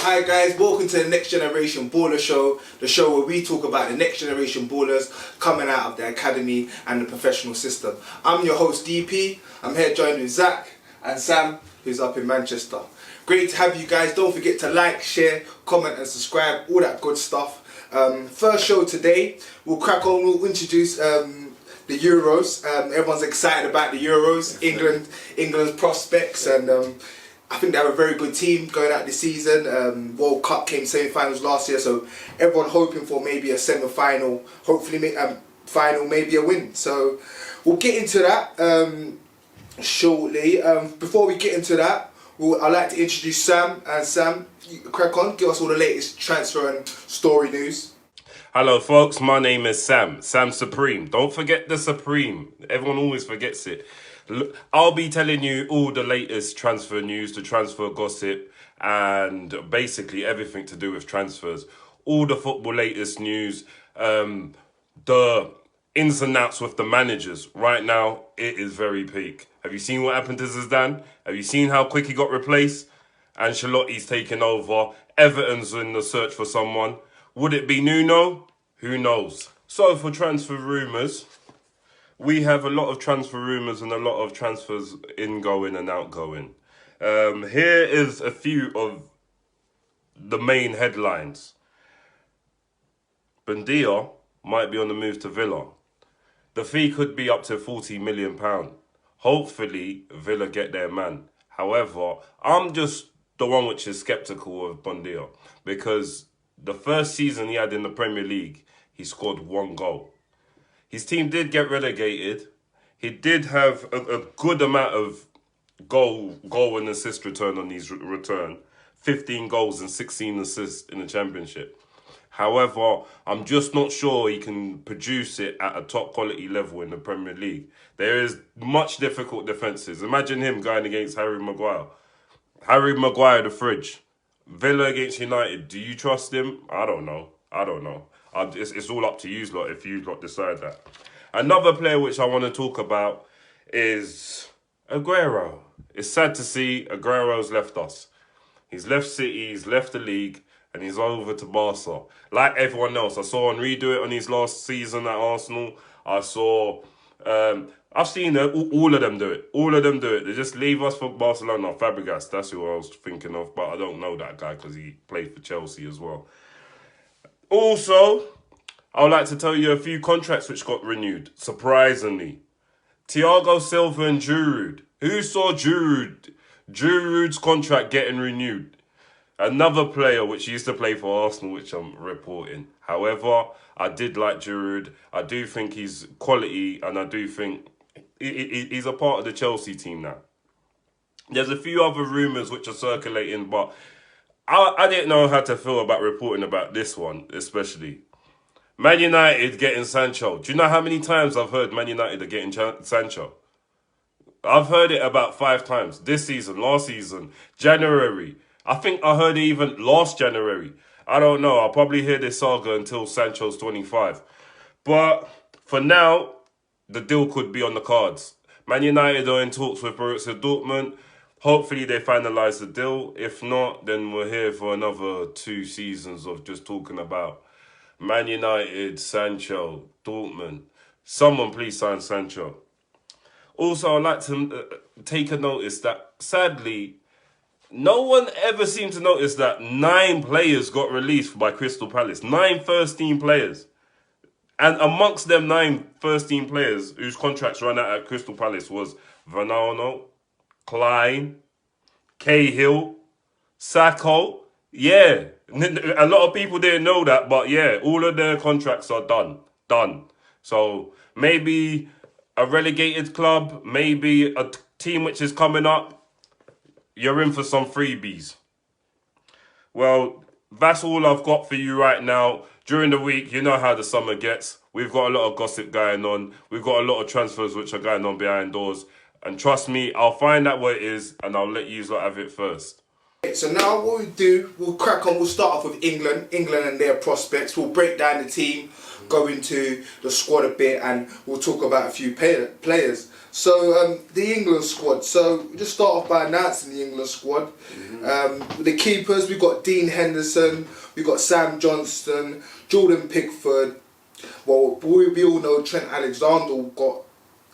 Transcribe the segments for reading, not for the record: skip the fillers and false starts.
Hi guys, welcome to the Next Generation Baller Show, the show where we talk about the next generation ballers coming out of the academy and the professional system. I'm your host DP, I'm here joined with Zach and Sam, who's up in Manchester. Great to have you guys. Don't forget to like, share, comment and subscribe, all that good stuff. First show today, we'll crack on, we'll introduce the Euros. Everyone's excited about the Euros, England's prospects, and I think they have a very good team going out this season. World Cup came semi-finals last year, so everyone hoping for maybe a semi-final, hopefully final, maybe a win. So we'll get into that shortly. Before we get into that, I'd like to introduce Sam. And Sam, crack on, give us all the latest transfer and story news. Hello folks, my name is Sam Supreme. Don't forget the Supreme. Everyone always forgets it. I'll be telling you all the latest transfer news, the transfer gossip, and basically everything to do with transfers. All the football latest news, the ins and outs with the managers. Right now, it is very peak. Have you seen what happened to Zidane? Have you seen how quick he got replaced? Ancelotti's taken over. Everton's in the search for someone. Would it be Nuno? Who knows? So for transfer rumours, we have a lot of transfer rumours and a lot of transfers ingoing and outgoing. Here is a few of the main headlines. Buendia might be on the move to Villa. The fee could be up to £40 million. Hopefully, Villa get their man. However, I'm just the one which is sceptical of Buendia because the first season he had in the Premier League, he scored 1 goal. His team did get relegated. He did have a good amount of goal and assist return on his return. 15 goals and 16 assists in the Championship. However, I'm just not sure he can produce it at a top quality level in the Premier League. There is much difficult defences. Imagine him going against Harry Maguire. Harry Maguire, the fridge. Villa against United. Do you trust him? I don't know. It's all up to you lot if you lot decide that. Another player which I want to talk about is Aguero. It's sad to see Aguero's left us. He's left City, he's left the league, and he's over to Barca. Like everyone else, I saw Henry do it on his last season at Arsenal. I've seen all of them do it. All of them do it. They just leave us for Barcelona. Fabregas, that's who I was thinking of, but I don't know that guy because he played for Chelsea as well. Also, I would like to tell you a few contracts which got renewed, surprisingly. Thiago Silva and Giroud. Who saw Giroud's contract getting renewed? Another player which used to play for Arsenal, which I'm reporting. However, I did like Giroud. I do think he's quality, and I do think he's a part of the Chelsea team now. There's a few other rumours which are circulating, but I didn't know how to feel about reporting about this one, especially. Man United getting Sancho. Do you know how many times I've heard Man United are getting Sancho? I've heard it about 5 times. This season, last season, January. I think I heard it even last January. I don't know. I'll probably hear this saga until Sancho's 25. But for now, the deal could be on the cards. Man United are in talks with Borussia Dortmund. Hopefully they finalise the deal. If not, then we're here for another 2 seasons of just talking about Man United, Sancho, Dortmund. Someone please sign Sancho. Also, I'd like to take a notice that, sadly, no one ever seemed to notice that 9 players got released by Crystal Palace. 9 first-team players. And amongst them 9 first-team players whose contracts ran out at Crystal Palace was Vanano, Klein, Cahill, Sacco. Yeah, a lot of people didn't know that, but yeah, all of their contracts are done. So maybe a relegated club, maybe a team which is coming up, you're in for some freebies. Well, that's all I've got for you right now. During the week, you know how the summer gets. We've got a lot of gossip going on. We've got a lot of transfers which are going on behind doors. And trust me, I'll find out what it is and I'll let you lot have it first. So now what we do, we'll crack on. We'll start off with England and their prospects. We'll break down the team, go into the squad a bit, and we'll talk about a few players. So the England squad. So we'll just start off by announcing the England squad. The keepers, we've got Dean Henderson, we've got Sam Johnston, Jordan Pickford. Well, we all know Trent Alexander got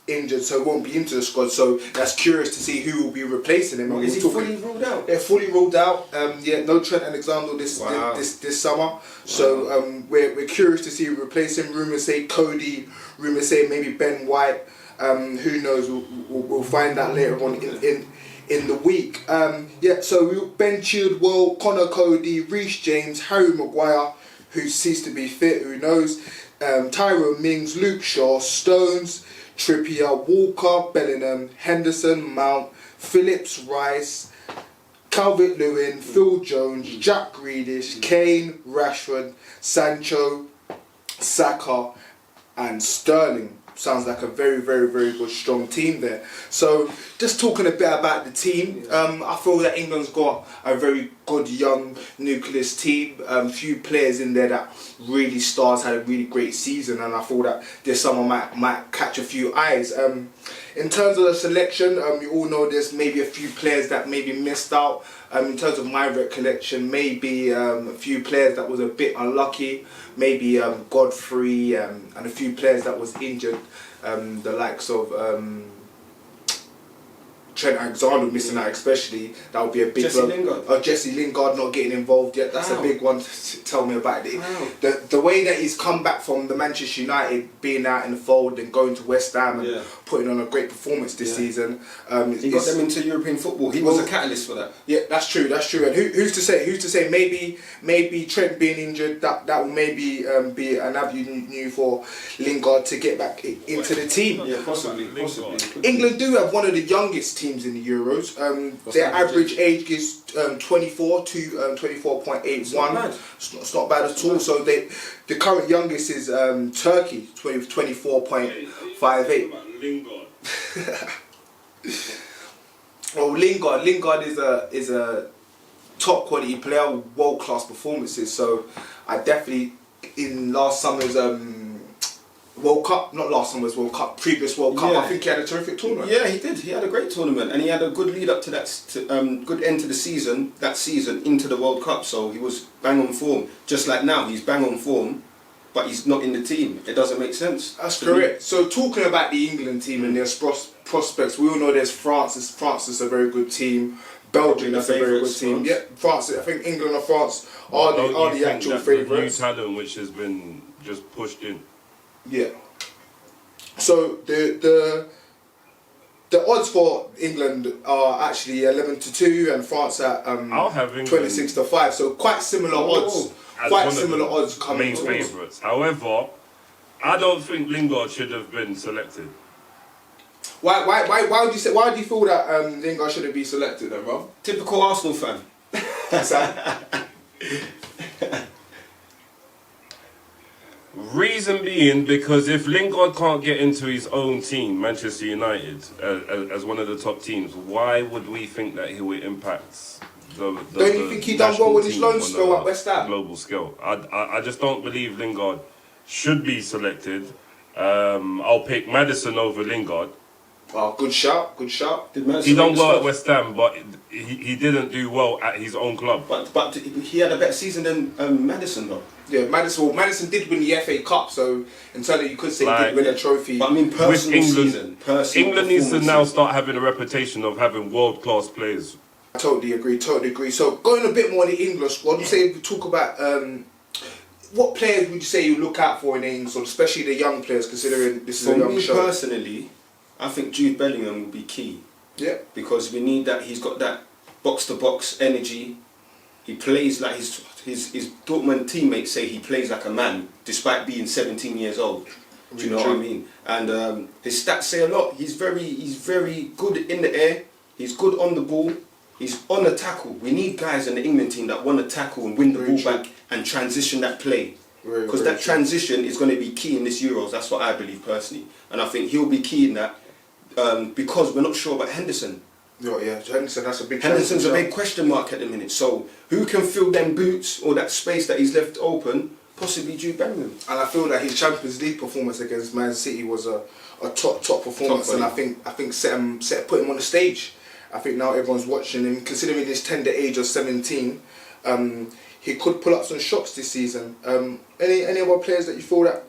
injured, so won't be into the squad. So that's curious to see who will be replacing him. Is he fully ruled out? They're fully ruled out. Yeah, no Trent Alexander this summer. So we're curious to see who replace him. Rumours say Cody. Rumours say maybe Ben White. Who knows? We'll find out later on in the week. Yeah. So Ben Chilwell, Connor Cody, Reece James, Harry Maguire, who ceased to be fit. Who knows? Tyrone Mings, Luke Shaw, Stones, Trippier, Walker, Bellingham, Henderson, Mount, Phillips, Rice, Calvert-Lewin, Phil Jones, Jack Grealish, Kane, Rashford, Sancho, Saka, and Sterling. Sounds like a very, very, very good, strong team there. So, just talking a bit about the team, I feel that England's got a very good young nucleus team. Few players in there that really stars, had a really great season, and I feel that this summer might catch a few eyes. In terms of the selection, you all know there's maybe a few players that maybe missed out. In terms of my recollection, maybe a few players that was a bit unlucky. Maybe Godfrey and a few players that was injured. The likes of Trent Alexander missing out, especially. That would be a big one. Jesse Lingard not getting involved yet. That's a big one. Tell me about it. The way that he's come back from the Manchester United, being out in the fold and going to West Ham and putting on a great performance this season. He got them into European football. He was a catalyst for that. Yeah, that's true. And who's to say? Maybe Trent being injured, that will maybe be an avenue for Lingard to get back into the team. Yeah, possibly. England do have one of the youngest teams in the Euros. Their average age is 24 to 24.81. It's not bad at all. So the current youngest is Turkey, 24.58. Lingard. Well, Lingard is a top quality player, world class performances. So I definitely, in last summer's World Cup, not last summer's World Cup, previous World Cup, I think he had a terrific tournament. Yeah, he did. He had a great tournament, and he had a good lead up to that, good end to the season, into the World Cup. So he was bang on form. Just like now, he's bang on form, but he's not in the team. It doesn't make sense. That's correct. So talking about the England team and their prospects, we all know there's France. France is a very good team. Belgium is a very good team. Yeah, France. I think England and France are the actual favourites. New talent which has been just pushed in. Yeah. So the odds for England are actually 11-2 and France at 26-5. So quite similar odds. Quite similar odds coming. Main favourites. However, I don't think Lingard should have been selected. Why do you feel that Lingard shouldn't be selected then, bro? Typical Arsenal fan. Reason being, because if Lingard can't get into his own team, Manchester United, as one of the top teams, why would we think that he will impact don't you think he done well with his loan spell at West Ham? Global scale. I just don't believe Lingard should be selected. I'll pick Maddison over Lingard. Oh, good shout. He done well at West Ham, but he didn't do well at his own club. But he had a better season than Maddison, though. Yeah, Maddison did win the FA Cup, so internally you could say he did win a trophy. But I mean, England needs to now start having a reputation of having world-class players. I totally agree. So going a bit more on the England squad, we talk about what players would you say you look out for in the England squad, especially the young players, considering this is a young show? Personally, I think Jude Bellingham will be key. Yeah. Because we need that. He's got that box-to-box energy. He plays like his Dortmund teammates say he plays like a man, despite being 17 years old. Do you know what I mean? And his stats say a lot. He's very good in the air. He's good on the ball. He's on the tackle. We need guys in the England team that want to tackle and win the ball back and transition that play. Because that transition is going to be key in this Euros. That's what I believe personally. And I think he'll be key in that because we're not sure about Henderson. Yeah, Henderson, that's a big Henderson's a challenge. big question mark at the minute. So who can fill them boots or that space that he's left open? Possibly Jude Bellingham. And I feel that his Champions League performance against Man City was a top performance, and I think put him on the stage. I think now everyone's watching him, considering his tender age of 17. He could pull up some shots this season. Any other players that you feel that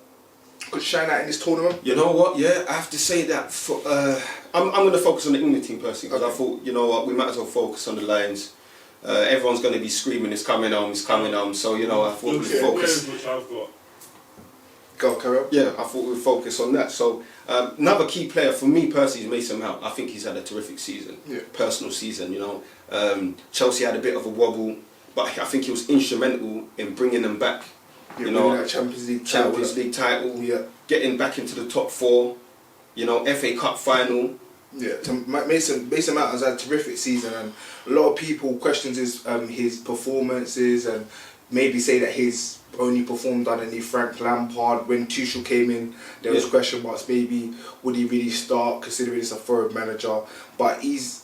could shine out in this tournament? You know what? Yeah, I have to say that for, I'm going to focus on the England team personally, because I thought, you know what, we might as well focus on the Lions. Everyone's going to be screaming, it's coming home, it's coming home. So, you know, I thought we'd focus. Which I've got. Go, carry on. Yeah, I thought we'd focus on that. So, another key player for me personally is Mason Mount. I think he's had a terrific season, personal season, you know. Chelsea had a bit of a wobble, but I think he was instrumental in bringing them back. You know, that Champions League title, getting back into the top 4, you know, FA Cup final. Yeah, Mason Mount has had a terrific season, and a lot of people questions his performances and maybe say that he's only performed underneath Frank Lampard. When Tuchel came in, there was question marks. Maybe would he really start, considering it's a forward manager? But he's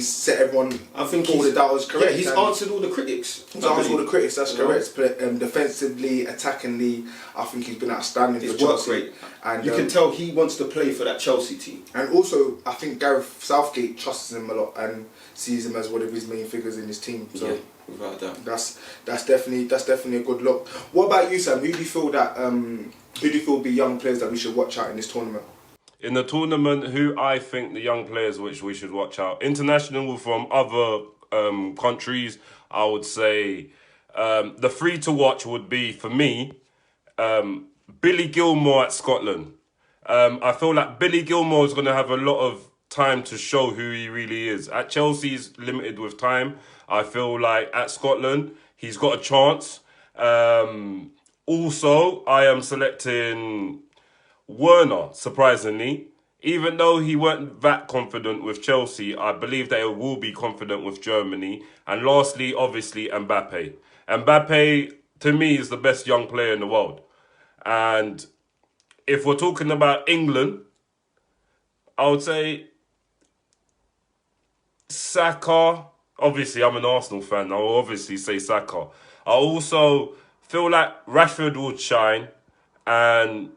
set everyone. I think all the doubters correct. Yeah, he's answered all the critics. He's answered all the critics. That's correct. Defensively, attackingly, I think he's been outstanding for Chelsea. Great. And you can tell he wants to play for that Chelsea team. And also, I think Gareth Southgate trusts him a lot and sees him as one of his main figures in his team. So yeah, without doubt. That's definitely a good look. What about you, Sam? Who do you feel will be young players that we should watch out in this tournament? In the tournament, who I think the young players which we should watch out. International from other countries, I would say the three to watch would be, for me, Billy Gilmour at Scotland. I feel like Billy Gilmour is going to have a lot of time to show who he really is. At Chelsea, he's limited with time. I feel like at Scotland, he's got a chance. Also, I am selecting Werner, surprisingly. Even though he weren't that confident with Chelsea, I believe that he will be confident with Germany. And lastly, obviously, Mbappe. Mbappe, to me, is the best young player in the world. And if we're talking about England, I would say Saka. Obviously, I'm an Arsenal fan. I will obviously say Saka. I also feel like Rashford would shine, and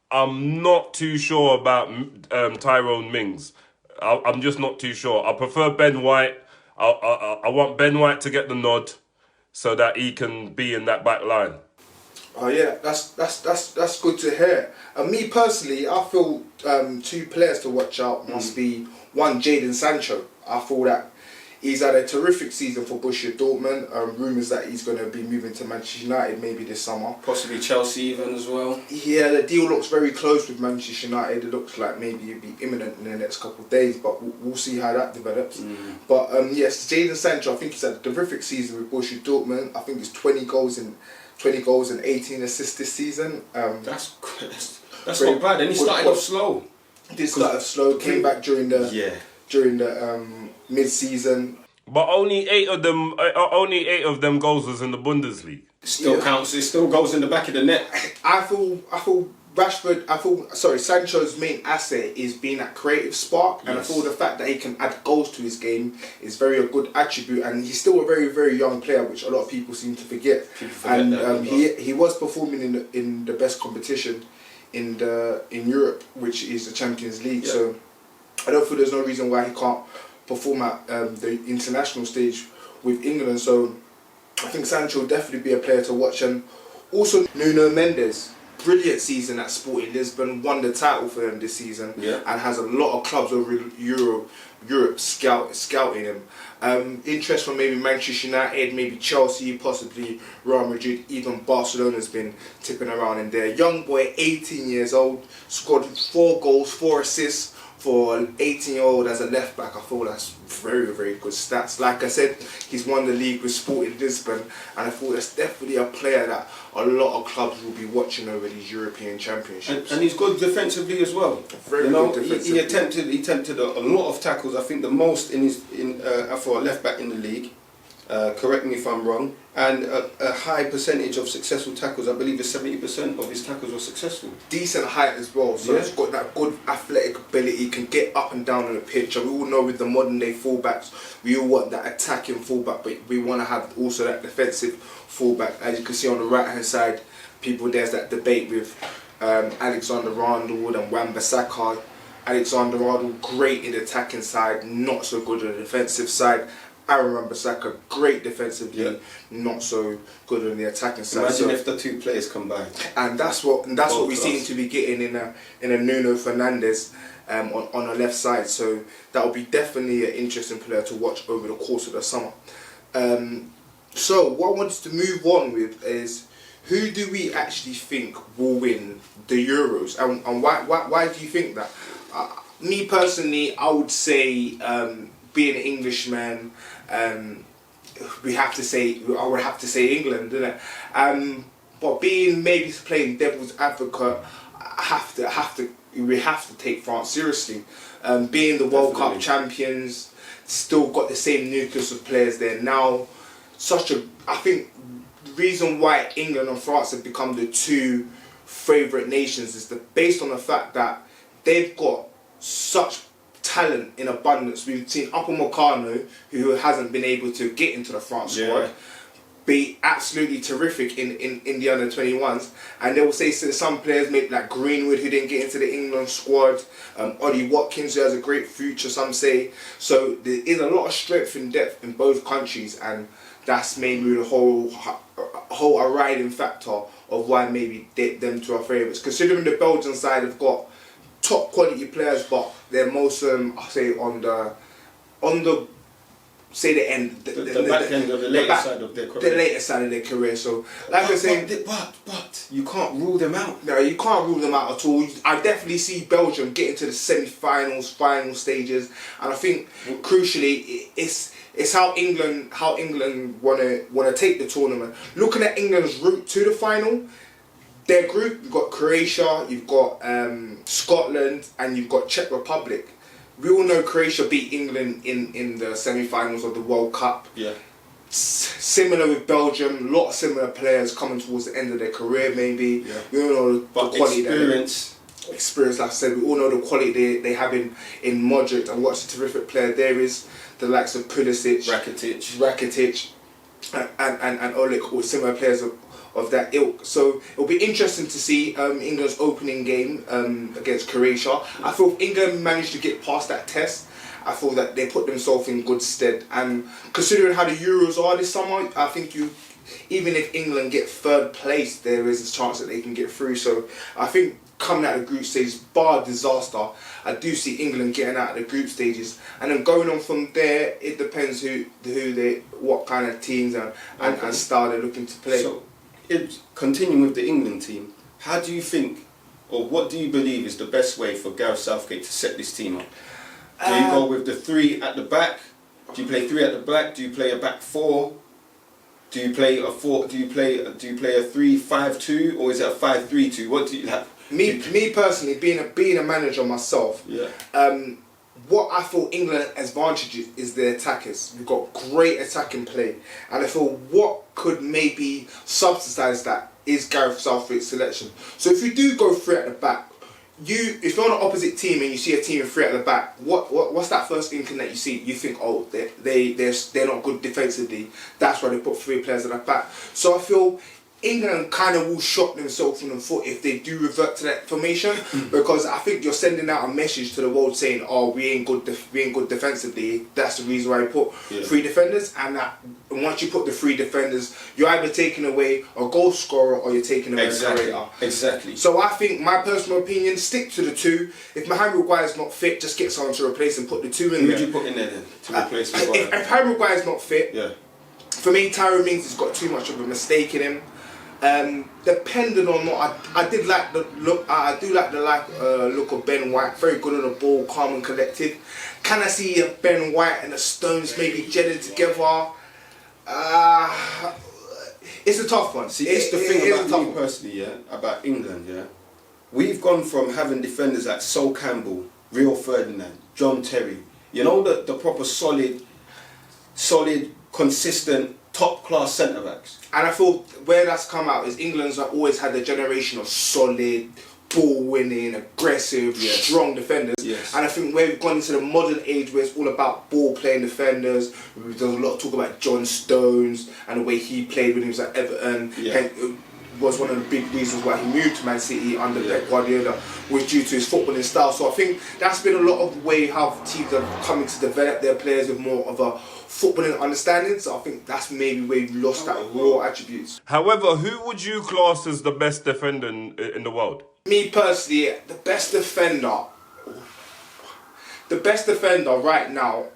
I'm not too sure about Tyrone Mings. I'm just not too sure. I prefer Ben White. I want Ben White to get the nod so that he can be in that back line. Oh yeah, that's good to hear. Me personally, I feel two players to watch out must be one, Jadon Sancho. I feel that he's had a terrific season for Borussia Dortmund. Rumours that he's going to be moving to Manchester United maybe this summer. Possibly Chelsea even as well. Yeah, the deal looks very close with Manchester United. It looks like maybe it'll be imminent in the next couple of days, but we'll see how that develops. But yes, Jadon Sancho, I think he's had a terrific season with Borussia Dortmund. I think it's 20 goals and 18 assists this season. That's not bad. And he started off slow. Did start off slow. Came back during the mid-season. But only eight of them goals was in the Bundesliga. Still counts. It still goes in the back of the net. I feel Sancho's main asset is being that creative spark, and I feel the fact that he can add goals to his game is very a good attribute, and he's still a very, very young player, which a lot of people seem to forget. He was performing in the best competition in Europe, which is the Champions League. Yeah. So I don't feel there's no reason why he can't perform at the international stage with England. So I think Sancho will definitely be a player to watch. And also Nuno Mendes, brilliant season at Sporting Lisbon, won the title for them this season, and has a lot of clubs over Europe scouting him. Interest from maybe Manchester United, maybe Chelsea, possibly Real Madrid, even Barcelona's been tipping around in there. Young boy, 18 years old, scored 4 goals, 4 assists for an 18-year-old as a left back. I feel that's very, very good stats. Like I said, he's won the league with Sporting Lisbon, and I thought that's definitely a player that a lot of clubs will be watching over these European Championships. And he's good defensively as well. Very good defensively. He attempted a lot of tackles. I think the most for a left back in the league. correct me if I'm wrong, and a high percentage of successful tackles. I believe it's 70% of his tackles were successful. Decent height as well, so he's got that good athletic ability. He can get up and down on the pitch. And we all know with the modern day fullbacks, we all want that attacking fullback, but we want to have also that defensive fullback. As you can see on the right hand side, there's that debate with Alexander-Arnold and Wan-Bissaka. Alexander-Arnold great in the attacking side, not so good on the defensive side. Aaron Wan-Bissaka great defensively, not so good on the attacking side. Imagine if the two players combined. And that's what we seem to be getting in a Nuno Fernandes on the left side. So that will be definitely an interesting player to watch over the course of the summer. So what I wanted to move on with is, who do we actually think will win the Euros, and why do you think that? Me personally, I would say, being an Englishman, I would have to say England, didn't it? But being maybe playing devil's advocate, we have to take France seriously. Being the World Cup champions, still got the same nucleus of players there now. I think the reason why England and France have become the two favourite nations is based on the fact that they've got such talent in abundance. We've seen Upamecano, who hasn't been able to get into the France squad, be absolutely terrific in the under-21s. And they will say some players, maybe like Greenwood, who didn't get into the England squad, Ollie Watkins, who has a great future, some say. So there is a lot of strength and depth in both countries, and that's maybe the whole riding factor of why maybe them two are favourites. Considering the Belgian side have got top quality players, but they're most I say on the say the end, the back end of the later side of their career. The later side of their career. So, like I was saying, but you can't rule them out. No, you can't rule them out at all. I definitely see Belgium getting to the semi-finals, final stages, and I think crucially it's how England wanna take the tournament. Looking at England's route to the final, their group, you've got Croatia, you've got Scotland, and you've got Czech Republic. We all know Croatia beat England in the semi-finals of the World Cup. Yeah. Similar with Belgium, a lot of similar players coming towards the end of their career maybe. Yeah. We all know the quality experience, like I said, we all know the quality they have in Modric, and what's a terrific player there is the likes of Pulisic, Rakitic, and Oleg, or similar players of that ilk. So it'll be interesting to see England's opening game against Croatia. I feel if England managed to get past that test, I feel that they put themselves in good stead. And considering how the Euros are this summer, I think even if England get third place, there is a chance that they can get through. So I think coming out of the group stage, bar disaster, I do see England getting out of the group stages, and then going on from there, it depends what kind of teams and style they're looking to play. So, continuing with the England team, how do you think, or what do you believe is the best way for Gareth Southgate to set this team up? Do you go with the three at the back? Do you play three at the back? Do you play a back four? Do you play a four? Do you play a 3-5-2, or is it a 5-3-2? What do you have? Me personally, being a manager myself, what I feel England's advantage is their attackers. We've got great attacking play, and I feel what could maybe subsidise that is Gareth Southgate's selection. So if you do go three at the back, if you're on the opposite team and you see a team in three at the back, what's that first inkling that you see? You think, oh, they're not good defensively. That's why they put three players at the back. So I feel England kind of will shot themselves in the foot if they do revert to that formation, because I think you're sending out a message to the world saying, "Oh, we ain't good defensively." That's the reason why you put three defenders, and once you put the three defenders, you're either taking away a goal scorer or you're taking away a creator. Exactly. So I think, my personal opinion, stick to the two. If Mohamed Maguire's not fit, just get someone to replace and put the two in there. Who would you put in there then to replace Maguire? If Mohamed Maguire's not fit, for me, Tyrone Mings has got too much of a mistake in him. Depending on what I did like the look. I do like the look of Ben White. Very good on the ball, calm and collected. Can I see Ben White and the Stones maybe gelling together? It's a tough one. See, it's the thing about me personally, about England, we've gone from having defenders like Sol Campbell, Rio Ferdinand, John Terry. You know, the proper solid, consistent, top-class centre-backs. And I feel where that's come out is England's always had a generation of solid, ball-winning, aggressive, strong defenders. Yes. And I think where we've gone into the modern age where it's all about ball-playing defenders, there's a lot of talk about John Stones and the way he played when he was at Everton. Was one of the big reasons why he moved to Man City under Pep Guardiola, was due to his footballing style. So I think that's been a lot of the way how teams are coming to develop their players with more of a footballing understanding. So I think that's maybe where we've lost that raw attributes. However, who would you class as the best defender in the world? Me personally, the best defender right now,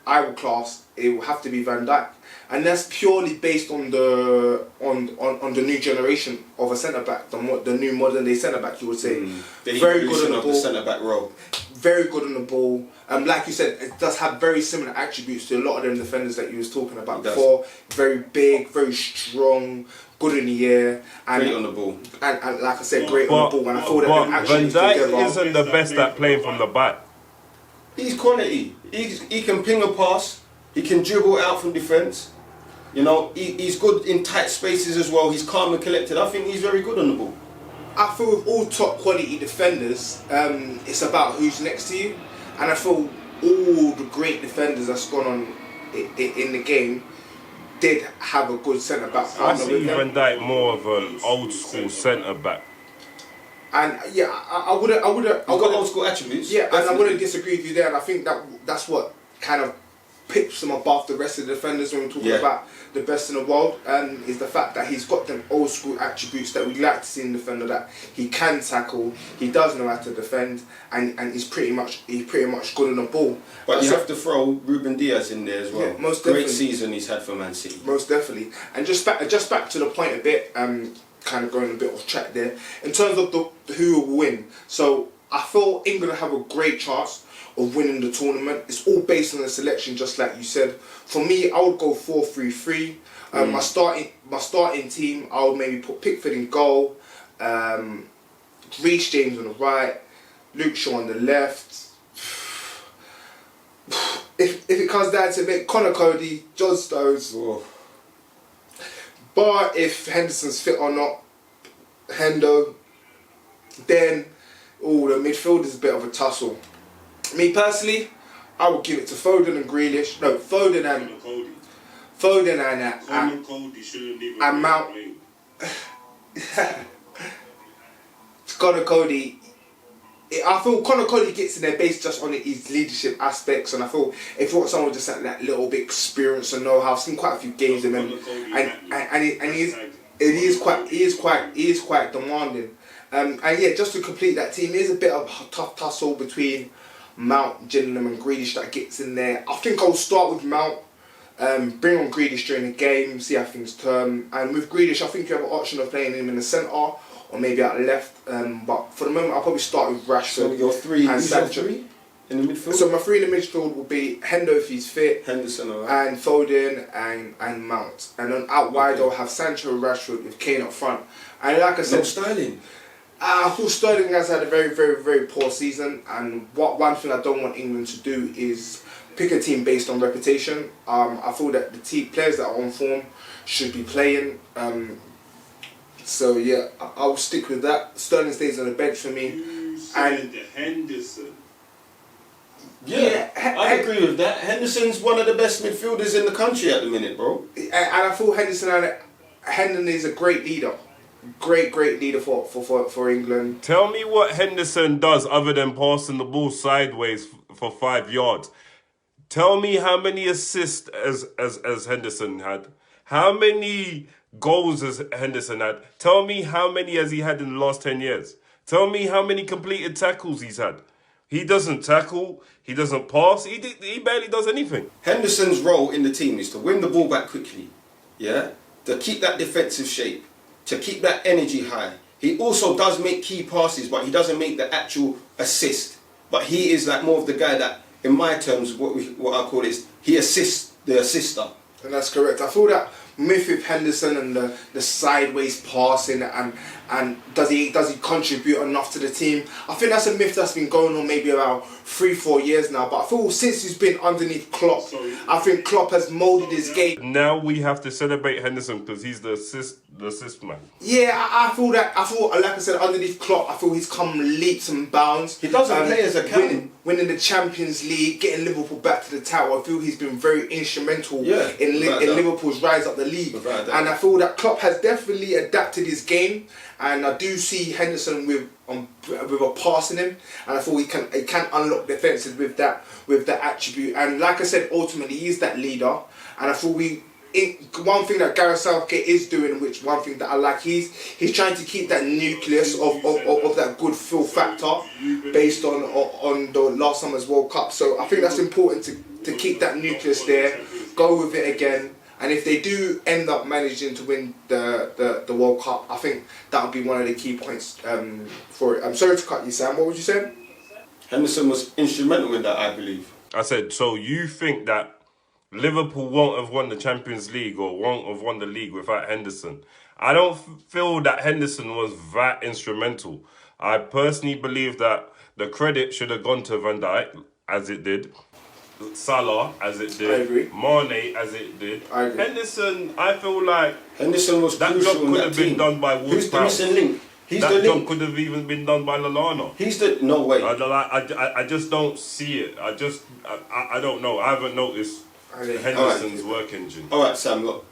I would class, it will have to be Van Dijk. And that's purely based on the new generation of a centre back, the new modern day centre back. You would say Very good on the ball. The centre back role. Very good on the ball. Like you said, it does have very similar attributes to a lot of them defenders that you was talking about before. Very big, very strong, good in the air, and great on the ball. And like I said, great on the ball. And I thought that them Van actions Dijk together isn't the best at playing from the back. He's quality. He can ping a pass. He can dribble out from defence. You know, he's good in tight spaces as well. He's calm and collected. I think he's very good on the ball. I feel with all top quality defenders, it's about who's next to you. And I feel all the great defenders that's gone on in the game did have a good centre back I partner see with them. Van Dijk more of an old school centre back. And yeah, I wouldn't. He's got old school attributes. Yeah, and I wouldn't disagree with you there. And I think that's what kind of pips him above the rest of the defenders when we're talking about the best in the world. Is the fact that he's got them old school attributes that we like to see in a defender. That he can tackle, he does know how to defend, and he's pretty much good on the ball. But you have to throw Ruben Diaz in there as well. Yeah, most great definitely. season he's had for Man City. Most definitely. And just back to the point a bit. Kind of going a bit off track there in terms of who will win. So I feel England have a great chance of winning the tournament. It's all based on the selection, just like you said. For me, I would go 4-3-3. My starting team, I would maybe put Pickford in goal, Reece James on the right, Luke Shaw on the left. If it comes down to it, Connor Cody, John Stones. But if Henderson's fit or not, Hendo, then the midfield is a bit of a tussle. Me personally, I would give it to Foden and Grealish. No, Foden and Mount. Connor Cody. I feel Connor Cody gets in their base just on his leadership aspects, and I feel if you want someone with just that little bit experience and know-how, I've seen quite a few games of him, and he is quite demanding. And yeah, just to complete that team, there's a bit of a tough tussle between Mount, Gillingham, and Grealish that gets in there. I think I'll start with Mount, bring on Grealish during the game, see how things turn, and with Grealish, I think you have an option of playing him in the centre or maybe out left. But for the moment, I'll probably start with Rashford. So your three and Sancho. In the midfield? So my three in the midfield will be Hendo if he's fit, Henderson, alright. and Foden and Mount. And then out wide I'll have Sancho and Rashford with Kane up front. And like I said, Sterling. I feel Sterling has had a very, very, very poor season. And one thing I don't want England to do is pick a team based on reputation. I feel that the players that are on form should be playing. So yeah, I'll stick with that. Sterling stays on the bench for me. And Henderson. Yeah, I agree with that. Henderson's one of the best midfielders in the country at the minute, bro. And I feel Henderson is a great leader. Great leader for England. Tell me what Henderson does other than passing the ball sideways for 5 yards. Tell me how many assists as Henderson had. How many goals has Henderson had? Tell me how many has he had in the last 10 years. Tell me how many completed tackles he's had. He doesn't tackle, he doesn't pass, he barely does anything. Henderson's role in the team is to win the ball back quickly, yeah? To keep that defensive shape, to keep that energy high. He also does make key passes, but he doesn't make the actual assist. But he is like more of the guy that, in my terms, what I call is, he assists the assister. And that's correct. I feel that myth with Henderson and the sideways passing and does he contribute enough to the team? I think that's a myth that's been going on maybe about 3-4 years now. But I feel since he's been underneath Klopp, I think Klopp has moulded his game. Now we have to celebrate Henderson because he's the assist man. Yeah, I feel that. I feel, like I said, underneath Klopp, I feel he's come leaps and bounds. He doesn't play as a captain. Winning the Champions League, getting Liverpool back to the title. I feel he's been very instrumental in Liverpool's rise up the league. And I feel that Klopp has definitely adapted his game. And I do see Henderson with a pass in him, and I thought he can unlock defences with that attribute. And like I said, ultimately he's that leader. And I thought one thing that Gareth Southgate is doing, which one thing that I like, he's trying to keep that nucleus of that good feel factor based on the last summer's World Cup. So I think that's important to keep that nucleus there, go with it again. And if they do end up managing to win the World Cup, I think that would be one of the key points for it. I'm sorry to cut you, Sam. What would you say? Henderson was instrumental in that, I believe. I said, so you think that Liverpool won't have won the Champions League or won't have won the league without Henderson? I don't feel that Henderson was that instrumental. I personally believe that the credit should have gone to Van Dijk, as it did. Salah, as it did. I agree. Mane, as it did. I agree. Henderson, I feel like Henderson was that crucial job in could that have team. been done by Wolves. Who's the missing link? He's that the job link. could have even been done by Lallana. He's the no way. I just don't see it. I don't know. I haven't noticed Henderson's work engine. All right, Sam. Look,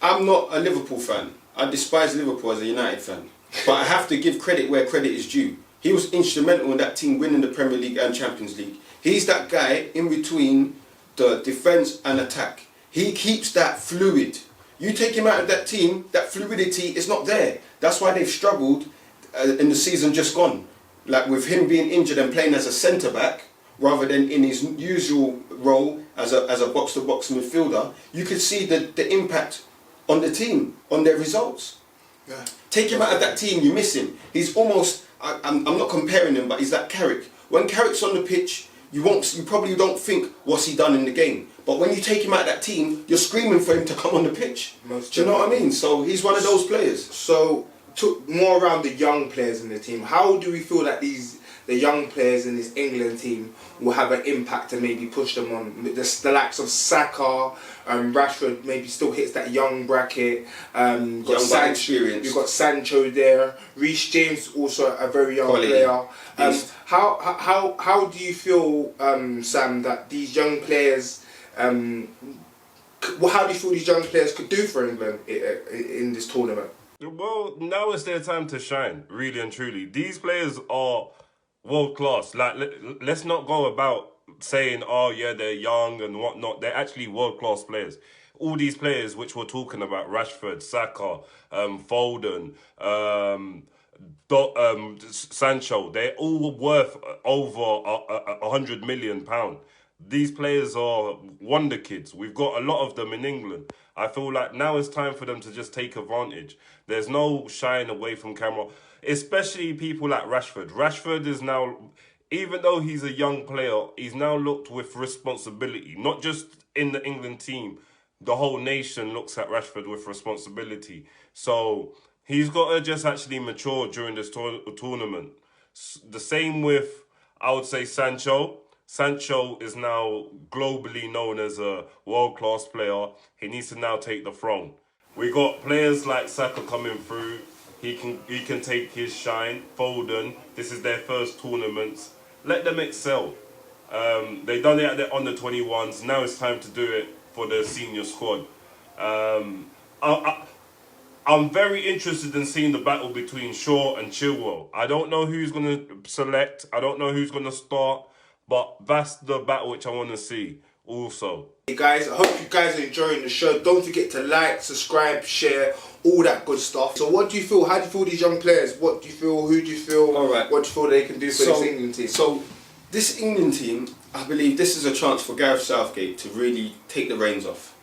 I'm not a Liverpool fan. I despise Liverpool as a United fan, but I have to give credit where credit is due. He was instrumental in that team winning the Premier League and Champions League. He's that guy in between the defence and attack. He keeps that fluid. You take him out of that team, that fluidity is not there. That's why they've struggled in the season just gone. Like with him being injured and playing as a centre-back, rather than in his usual role as a box-to-box midfielder, you could see the impact on the team, on their results. Yeah. Take him out of that team, you miss him. He's almost, I'm not comparing him, but he's that Carrick. When Carrick's on the pitch, you probably don't think what's he done in the game. But when you take him out of that team, you're screaming for him to come on the pitch. Do you know what I mean? So he's one of those players. So more around the young players in the team. How do we feel that the young players in this England team will have an impact and maybe push them on? The likes of Saka, Rashford maybe still hits that young bracket. Young experience. You've got Sancho there. Reece James also a very young player. How do you feel, Sam, that these young players? How do you feel these young players could do for England in this tournament? Well, now is their time to shine, really and truly. These players are world class. Like, let's not go about saying, oh yeah, they're young and whatnot. They're actually world class players. All these players which we're talking about, Rashford, Saka, Foden, Sancho, they're all worth over £100 million. These players are wonder kids. We've got a lot of them in England. I feel like now it's time for them to just take advantage. There's no shying away from camera, especially people like Rashford. Rashford is now, even though he's a young player, he's now looked with responsibility, not just in the England team. The whole nation looks at Rashford with responsibility. So he's got to just actually mature during this tournament. The same with, I would say, Sancho. Sancho is now globally known as a world-class player. He needs to now take the throne. We got players like Saka coming through. He can take his shine. Foden, this is their first tournaments. Let them excel. They done it at the under-21s. Now it's time to do it for the senior squad. I'm very interested in seeing the battle between Shaw and Chilwell. I don't know who's going to select. I don't know who's going to start. But that's the battle which I want to see also. Hey guys, I hope you guys are enjoying the show. Don't forget to like, subscribe, share, all that good stuff. So what do you feel? How do you feel these young players? What do you feel? Who do you feel? All right. What do you feel they can do for this England team? So this England team, I believe this is a chance for Gareth Southgate to really take the reins off.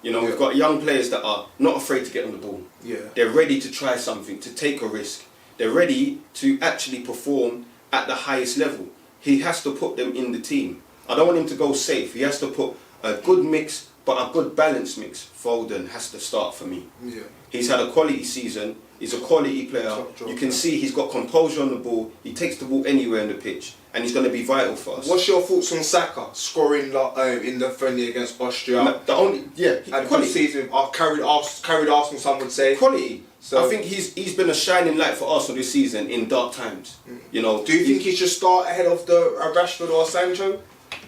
You know, we've got young players that are not afraid to get on the ball. Yeah. They're ready to try something, to take a risk. They're ready to actually perform at the highest level. He has to put them in the team. I don't want him to go safe. He has to put a good mix but a good balance mix. Foden has to start for me. Yeah. He's had a quality season. He's a quality player. You can see he's got composure on the ball. He takes the ball anywhere in the pitch, and he's going to be vital for us. What's your thoughts on Saka scoring in the friendly against Austria? Had quality season. Carried Arsenal, some would say. Quality. So I think he's been a shining light for Arsenal this season in dark times. You know. Do you think he should start ahead of the Rashford or Sancho?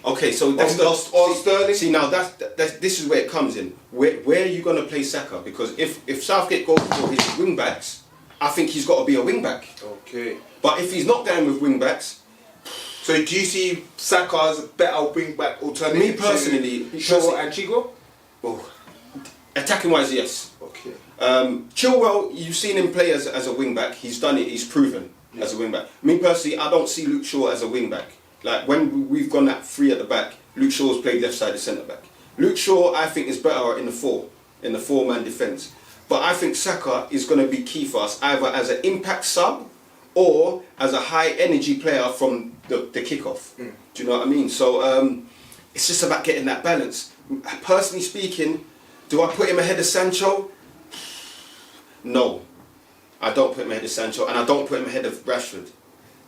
Okay, so that's Sterling. See now this is where it comes in. Where are you going to play Saka? Because if Southgate goes for his wing backs, I think he's got to be a wing back. Okay. But if he's not going with wing backs, so do you see Saka as a better wing back alternative? Me personally, Shaw and Chigo? Oh, attacking wise, yes. Okay. Chilwell, you've seen him play as a wing back. He's done it. He's proven as a wing back. Me personally, I don't see Luke Shaw as a wing back. Like when we've gone at 3 at the back, Luke Shaw's played left side of centre back. Luke Shaw, I think, is better in the 4-man defence. But I think Saka is going to be key for us, either as an impact sub or as a high energy player from the kickoff. Do you know what I mean? So it's just about getting that balance. Personally speaking, do I put him ahead of Sancho? No, I don't put him ahead of Sancho, and I don't put him ahead of Rashford.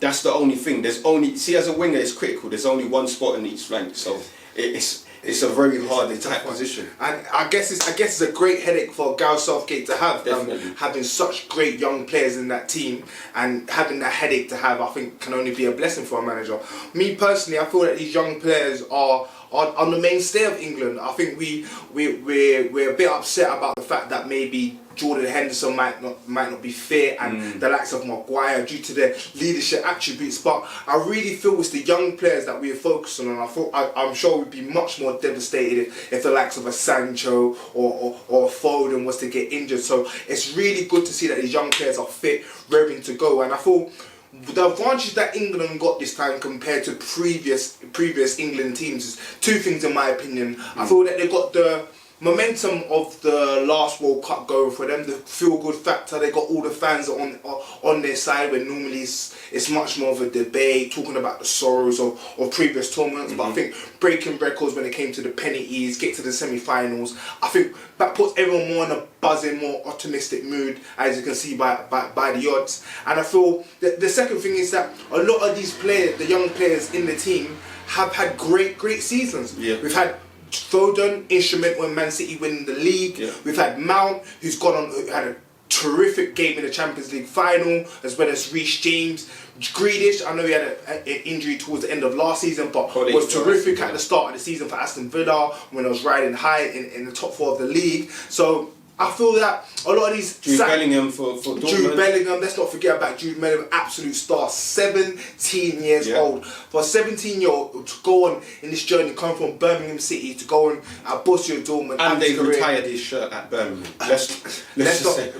That's the only thing. As a winger, it's critical. There's only one spot in each flank, so it's a very hard and tight position. And I guess it's a great headache for Gareth Southgate to have. Definitely. Having such great young players in that team and having that headache to have, I think, can only be a blessing for a manager. Me personally, I feel that these young players are on the mainstay of England. I think we're a bit upset about the fact that maybe Jordan Henderson might not be fit, and the likes of Maguire due to their leadership attributes. But I really feel it's the young players that we are focusing on. I'm sure we'd be much more devastated if the likes of a Sancho or Foden was to get injured. So it's really good to see that these young players are fit, raring to go. And I feel the advantage that England got this time compared to previous England teams is 2 things in my opinion. I feel that they got the momentum of the last World Cup going for them, the feel-good factor. They got all the fans on their side, where normally it's much more of a debate, talking about the sorrows of previous tournaments. But I think breaking records when it came to the penalties, get to the semi-finals, I think that puts everyone more in a buzzing, more optimistic mood, as you can see by the odds. And I feel that the second thing is that a lot of these players, the young players in the team, have had great seasons. Yeah. We've had Foden, instrumental in Man City winning the league. Yeah. We've had Mount, who had a terrific game in the Champions League final, as well as Reece James. Grealish, I know he had an injury towards the end of last season, but was terrific at the start of the season for Aston Villa when I was riding high in the top 4 of the league. So I feel that a lot of these... Jude Bellingham for Dortmund. Jude Bellingham, let's not forget about Jude Bellingham, absolute star, 17 years old. For a 17-year-old to go on in this journey, come from Birmingham City to go on at Borussia Dortmund. And they've retired his shirt at Birmingham. Let's not say.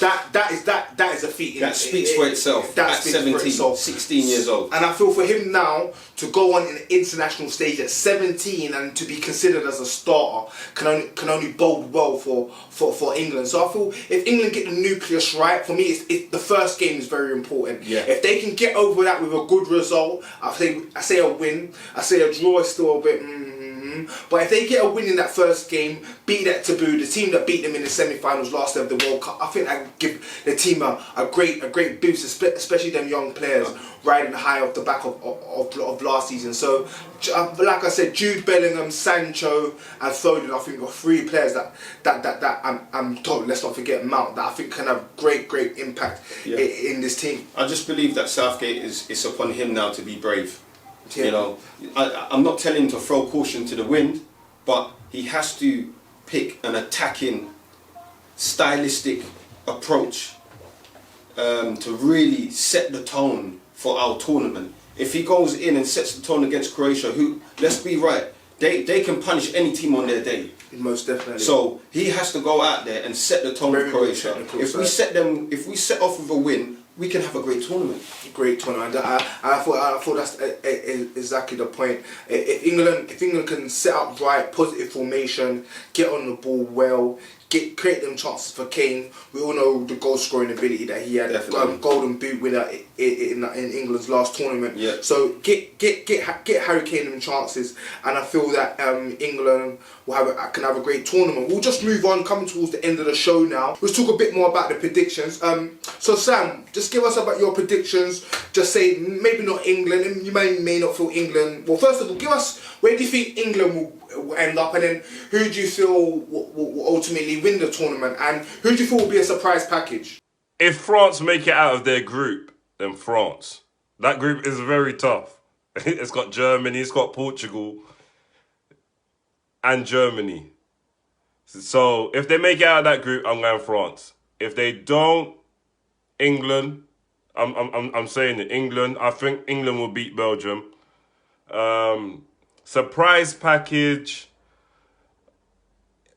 That is a feat. That speaks for itself. At 17, 16 years old. And I feel for him now to go on in the international stage at 17 and to be considered as a starter can only bode well for England. So I feel if England get the nucleus right, for me, it's the first game is very important. Yeah. If they can get over that with a good result, I say a win. I say a draw is still a bit. But if they get a win in that first game, beat that taboo, the team that beat them in the semi-finals last year of the World Cup, I think that would give the team a great boost, especially them young players riding high off the back of last season. So, like I said, Jude Bellingham, Sancho, and Foden, I think are 3 players that I'm told. Let's not forget Mount, that I think can have great impact in this team. I just believe that Southgate it's upon him now to be brave. You know, I'm not telling him to throw caution to the wind, but he has to pick an attacking, stylistic approach to really set the tone for our tournament. If he goes in and sets the tone against Croatia, who, let's be right, they can punish any team on their day. Most definitely. So he has to go out there and set the tone for Croatia. If we set off with a win, we can have a great tournament. Great tournament. I thought that's exactly the point. If England can set up right, positive formation, get on the ball well, create them chances for Kane. We all know the goal scoring ability that he had. Golden boot winner in England's last tournament. Yeah. So get Harry Kane them chances, and I feel that England can have a great tournament. We'll just move on, coming towards the end of the show now. Let's talk a bit more about the predictions. So Sam, just give us about your predictions. Just say maybe not England, and you may not feel England. Well, first of all, give us where do you think England will end up, and then who do you feel will ultimately win the tournament, and who do you feel will be a surprise package? If France make it out of their group, then France. That group is very tough. It's got Germany, it's got Portugal, and Germany. So if they make it out of that group, I'm going France. If they don't, England. I'm saying it. England. I think England will beat Belgium. Surprise package.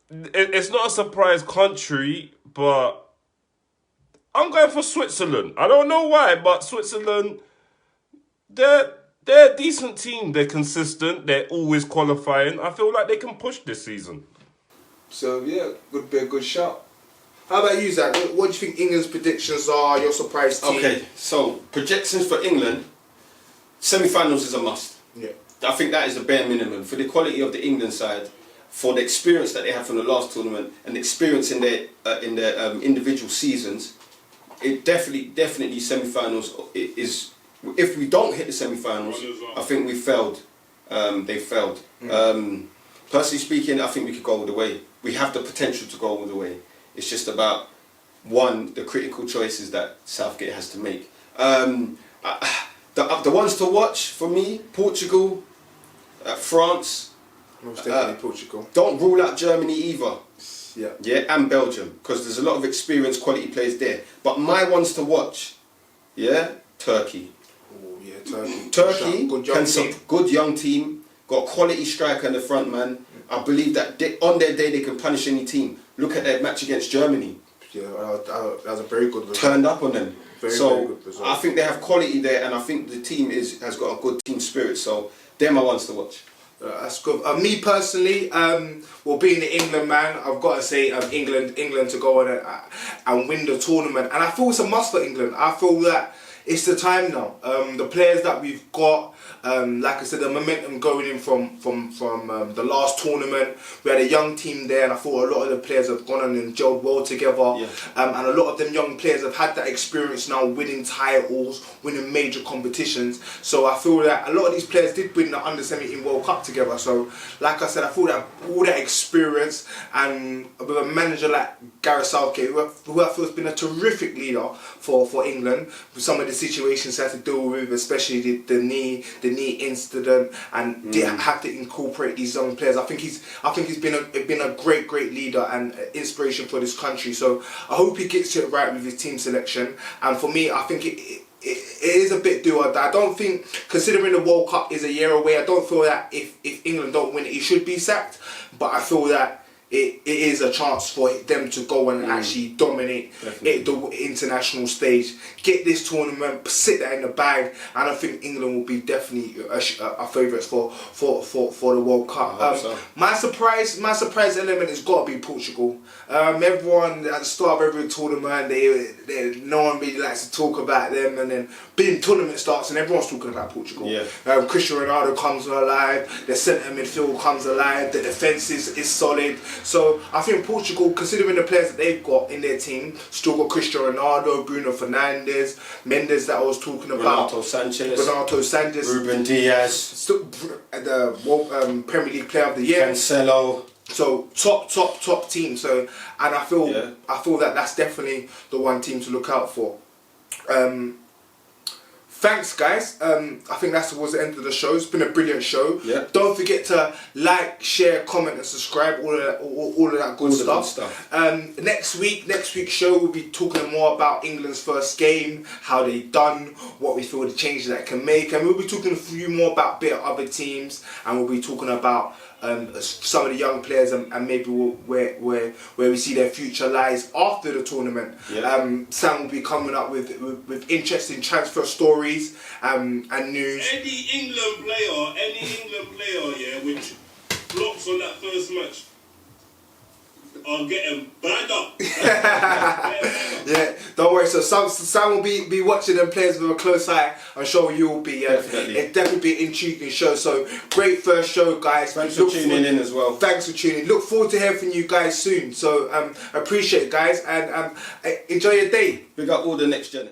It's not a surprise country, but I'm going for Switzerland. I don't know why, but Switzerland, they're a decent team. They're consistent. They're always qualifying. I feel like they can push this season. So yeah, would be a good shout. How about you, Zach? What do you think England's predictions are? Your surprise team? Okay, so projections for England, semi-finals is a must. Yeah. I think that is the bare minimum for the quality of the England side, for the experience that they have from the last tournament and the experience in their individual seasons. It definitely semi-finals is. If we don't hit the semi-finals, I think we failed. They failed. Personally speaking, I think we could go all the way. We have the potential to go all the way. It's just about the critical choices that Southgate has to make. The ones to watch for me: Portugal, France. Most definitely Portugal. Don't rule out Germany either. Yeah. Yeah, and Belgium, because there's a lot of experienced quality players there. But my ones to watch, yeah, Turkey. Oh yeah, Turkey. Turkey, Good young team. young team, got a quality striker in the front, man. I believe that on their day they can punish any team. Look at their match against Germany. Yeah, that was a very good result. Turned up on them. Very good result. I think they have quality there, and I think the team has got a good team spirit. So they're my ones to watch. That's good. Me personally, being the England man, I've got to say England to go on and win the tournament. And I feel it's a must for England. I feel that it's the time now. The players that we've got, like I said, the momentum going in from the last tournament. We had a young team there, and I thought a lot of the players have gone on and gelled well together. Yeah. And a lot of them young players have had that experience now, winning titles, winning major competitions. So I feel that a lot of these players did win the Under-17 World Cup together. So, like I said, I feel that all that experience, and with a manager like Gareth Southgate, who I feel has been a terrific leader for England, with some of the situations he had to deal with, especially the knee incident, and didn't have to incorporate these young players. I think he's been a great leader and inspiration for this country. So I hope he gets it right with his team selection. And for me, I think it is a bit do or die. I don't think, considering the World Cup is a year away, I don't feel that if England don't win it, he should be sacked. But I feel that it is a chance for them to go and actually dominate the international stage, get this tournament, sit that in the bag, and I think England will be definitely a favourites for the World Cup. So. My surprise element has got to be Portugal. Everyone at the start of every tournament, no one really likes to talk about them, and then the tournament starts and everyone's talking about Portugal. Yeah. Cristiano Ronaldo comes alive, the centre midfield comes alive, the defence is solid. So I think Portugal, considering the players that they've got in their team, still got Cristiano Ronaldo, Bruno Fernandes, Mendes that I was talking about, Renato Sanchez, Ruben Diaz, still the Premier League Player of the Year, Cancelo. So top team. So, and I feel that that's definitely the one team to look out for. Thanks, guys. I think that's towards the end of the show. It's been a brilliant show. Yeah. Don't forget to like, share, comment, and subscribe. All of that good stuff. Next week's show we'll be talking more about England's first game, how they done, what we feel the changes that can make, and we'll be talking a few more about a bit of other teams, and we'll be talking about some of the young players and maybe where we see their future lies after the tournament. Yeah. Sam will be coming up with interesting transfer stories and news. Any England player, yeah, which flops on that first match, I'll get them banged up. Yeah, don't worry. So Sam will be watching them players with a close eye. I'm sure you will be. Definitely. It'll definitely be an intriguing show. So great first show, guys. Thanks for tuning in as well. Thanks for tuning in. Look forward to hearing from you guys soon. So appreciate it, guys, and enjoy your day. Big up all the next gen.